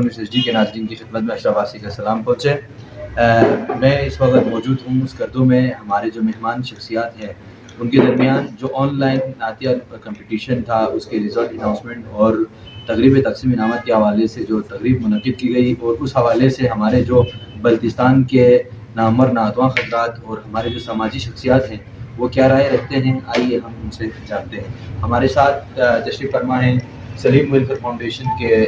SSD کے ناظرین کی خدمت میں اشرف آسی کا سلام پہنچے۔ میں اس وقت موجود ہوں اسکردو میں۔ ہمارے جو مہمان شخصیات ہیں ان کے درمیان جو آن لائن نعتیہ کمپٹیشن تھا اس کے رزلٹ اناؤنسمنٹ اور تقریب تقسیم انعامات کے حوالے سے جو تقریب منعقد کی گئی، اور اس حوالے سے ہمارے جو بلتستان کے نامور نعتواں حضرات اور ہمارے جو سماجی شخصیات ہیں وہ کیا رائے رکھتے ہیں، آئیے ہم ان سے جانتے ہیں۔ ہمارے ساتھ تشریف فرما ہیں سلیم ویلفیئر فاؤنڈیشن کے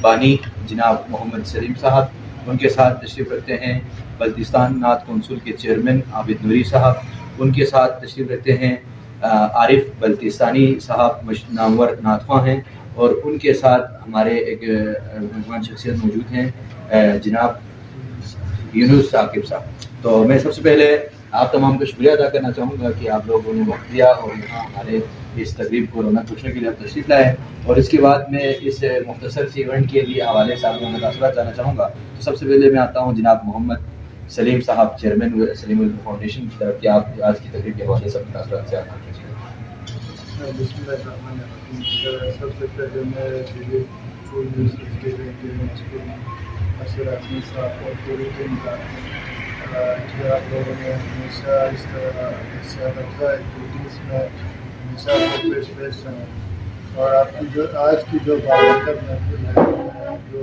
بانی جناب محمد سلیم صاحب، ان کے ساتھ تشریف رکھتے ہیں بلتستان نعت کونسل کے چیئرمین عابد نوری صاحب، ان کے ساتھ تشریف رکھتے ہیں عارف بلتستانی صاحب نامور نعت خواں ہیں، اور ان کے ساتھ ہمارے ایک مہمان شخصیت موجود ہیں جناب یونس ثاقب صاحب۔ تو میں سب سے پہلے آپ تمام کا شکریہ ادا کرنا چاہوں گا کہ آپ لوگوں نے وقت دیا اور یہاں ہمارے اس تقریب کو رونق پوچھنے کے لیے آپ تشریف لائے، اور اس کے بعد میں اس مختصر سی ایونٹ کے لیے حوالے سے آپ لوگوں کا تاثرات جاننا چاہوں گا۔ تو سب سے پہلے میں آتا ہوں جناب محمد سلیم صاحب، چیئرمین سلیم ویلفیئر فاؤنڈیشن کی طرف، کہ آپ آج کی تقریب کے حوالے سے اپنے تاثرات سے آگاہ کیجیے۔ بسم اللہ الرحمن الرحیم۔ سب سے پہلے میں اشرف آسی صاحب اور پوری ٹیم کا کہ آپ لوگوں نے ہمیشہ اس طرح حصہ رکھا ایکٹیویٹیز میں، ہمیشہ کو پیش رہے، اور آپ کی جو آج کی جو بابرکت محفل ہے، جو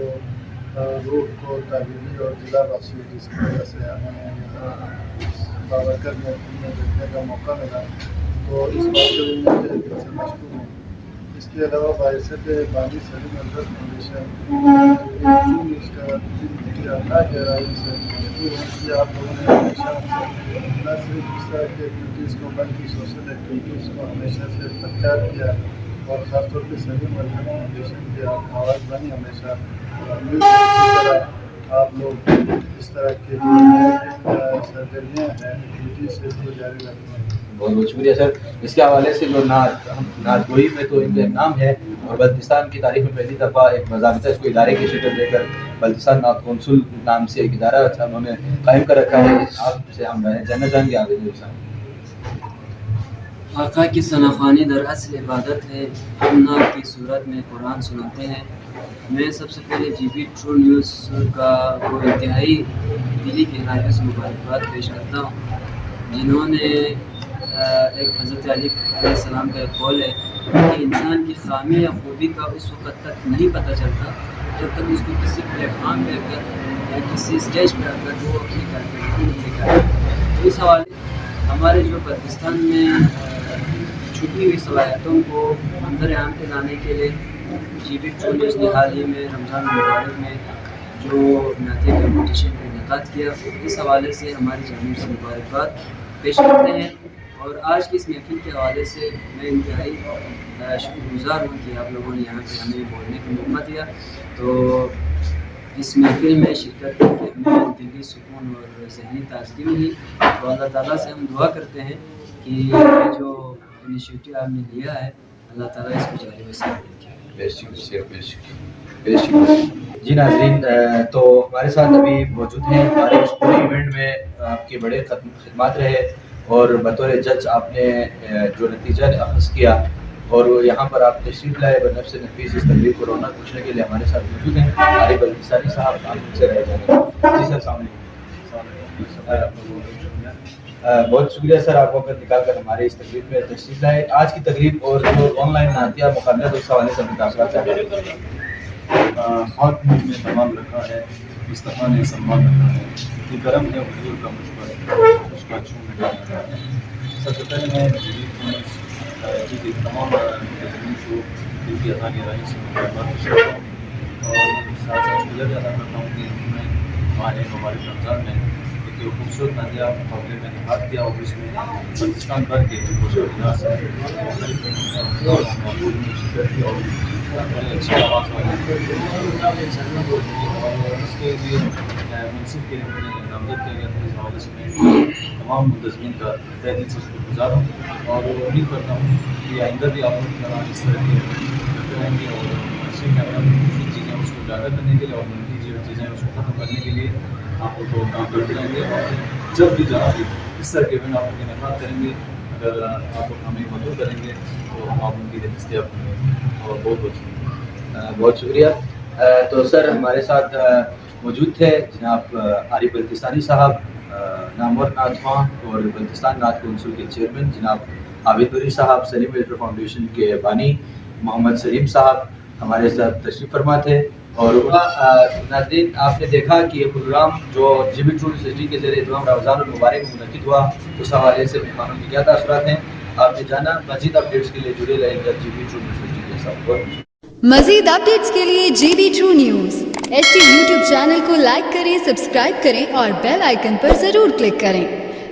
روح کو تعلیمی اور دلا باسی جس کی وجہ سے ہمیں بابرکت محفل میں دیکھنے کا موقع ملا، تو اس بات کے لیے میں دل سے مشکور ہوں۔ اس کے علاوہ باعثت بانی سلیم ویلفیئر فاؤنڈیشن اس کا میری اللہ گہرائی سے مشکور ہوں کہ آپ لوگوں نے ہمیشہ نہ صرف اس طرح کی ایکٹیویٹیز کو بلکہ سوشل ایکٹیویٹیز کو ہمیشہ سے پرچار کیا، اور خاص طور پہ سلیم ویلفیئر فاؤنڈیشن کی آواز بنی ہمیشہ۔ امید ہے اسی طرح آپ لوگ اس طرح کے جو سرگرمیاں ہیں ایکٹیویٹیز سے اس کو جاری رکھیں۔ بہت بہت شکریہ سر۔ اس کے حوالے سے جو نعت گوئی میں تو ان کا نام ہے، اور بلتستان کی تاریخ میں پہلی دفعہ ایک باضابطہ اس کو ادارے کی شکل دے کر بلتستان نعت کونسل نام سے ایک ادارہ انہوں نے قائم کر رکھا ہے۔ آپ سے ہم جاننا چاہیں گے آگے صاحب۔ آقا کی ثناخوانی در اصل عبادت ہے، ہم نعت کی صورت میں قرآن سناتے ہیں۔ میں سب سے پہلے جی بی ٹرو نیوز کا وہ انتہائی دلی گہرائیوں سے مبارکباد پیش کرتا ہوں، جنہوں نے ایک حضرت علی علیہ السلام کا ایک قول ہے کہ انسان کی خامی یا خوبی کا اس وقت تک نہیں پتہ چلتا جب تک اس کو کسی پلیٹ فارم پہ کر یا کسی اسٹیج پہ کر وہ اپنی کارکردگی نہیں دکھائے۔ تو اس حوالے ہمارے جو پاکستان میں چھپی ہوئی صلاحیتوں کو منظر عام پہ لانے کے لیے جی بی ٹرو نیوز نے حال ہی میں رمضان المبارک میں جو نعتیہ کمپٹیشن کا انعقاد کیا، اس حوالے سے ہماری جانب سے مبارکباد پیش کرتے ہیں۔ اور آج کی اس محفل کے حوالے سے میں انتہائی شکر گزار ہوں کہ آپ لوگوں نے یہاں پہ ہمیں بولنے کا موقع دیا۔ تو اس محفل میں شرکت کر کے ہمیں دلی سکون اور ذہنی تازگی ملی، تو اللہ تعالیٰ سے ہم دعا کرتے ہیں کہ یہ جو انیشیٹو آپ نے لیا ہے اللہ تعالیٰ اس کو جاری وسیع کرے۔ جی ناظرین، تو ہمارے ساتھ ابھی موجود ہیں، ہمارے اس پورے ایونٹ میں آپ کے بڑے خدمات رہے، اور بطور جج آپ نے جو نتیجہ اخذ کیا اور یہاں پر آپ تشریف لائے بنفس نفیس اس تقریب کو رونق پوچھنے کے لیے ہمارے ساتھ موجود ہیں عارف بلتستانی صاحب۔ آپ ان سے رہے جانے جی سر، السلام علیکم۔ بہت شکریہ سر، آپ وقت نکال کر ہمارے اس تقریب میں تشریف لائے۔ آج کی تقریب اور جو آن لائن نعتیہ مقابلہ تو اس حوالے سے اپنے تاثرات سے خاک مجھ میں تمام رکھا ہے، مصطفیٰ نے سلمان رکھا ہے، کہ کرم ہے حضور کا مجھ پر، اس کا چھو میں ڈالا ہے۔ سب سے پہلے میں جی کے تمام ملازمین کو دل کی عطا گہرائی سے مبارکباد پیش کرتا ہوں، اور ساتھ ساتھ شکریہ بھی ادا کرتا ہوں کہ انہوں نے ہمارے مبارک رمضان میں ایک خوبصورت نعتیہ مقابلے میں انعقاد کیا، اور اس میں بلتستان بھر کے شہریات سے شرکت کی، اور بڑے اچھی آواز والے اور اس کے لیے منصف کے لیے نامزد کیا گیا تھا۔ اس حوالے سے میں تمام منتظمین کا تہ دل سے شکر گزار ہوں، اور امید کرتا ہوں کہ آئندہ بھی آپ لوگ کی طرح اس طرح کے کرتے رہیں گے، اور اچھی کامیاب چیزیں اس کو اجاگر کرنے کے لیے اور منفی جو چیزیں اس کو ختم کرنے کے لیے آپ لوگ کو کام کرتے رہیں گے، اور جب بھی جہاں بھی اس طرح کے ایونٹ آپ لوگ انعقاد کریں گے اگر آپ ہمیں مدعو کریں گے تو ہم آپ ان کی دستیاب ہوں گے. اور بہت بہت شکریہ. بہت شکریہ. تو سر ہمارے ساتھ موجود تھے جناب عارف بلتستانی صاحب, نامور نعت خواں اور بلتستان نعت کونسل کے چیئرمین جناب عابد بری صاحب, سلیم ویلفیئر فاؤنڈیشن کے بانی محمد سلیم صاحب ہمارے ساتھ تشریف فرما تھے. اور ناظرین آپ نے دیکھا کہ یہ پروگرام جو جی بی ٹرو یونیورسٹی کے زیر اہتمام رمضان المبارک میں منعقد ہوا, اس حوالے سے مہمانوں کے کیا تاثرات ہیں آپ نے جانا. مزید اپڈیٹس کے لیے جڑے رہیں گے جی بی ٹرو یونیورسٹی کے ساتھ. مزید اپڈیٹس کے لیے G B true news H D YouTube channel کو لائک کریں, سبسکرائب کریں اور بیل آئیکن پر ضرور کلک کریں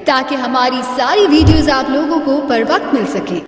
تاکہ ہماری ساری ویڈیوز آپ لوگوں کو پر وقت مل سکیں.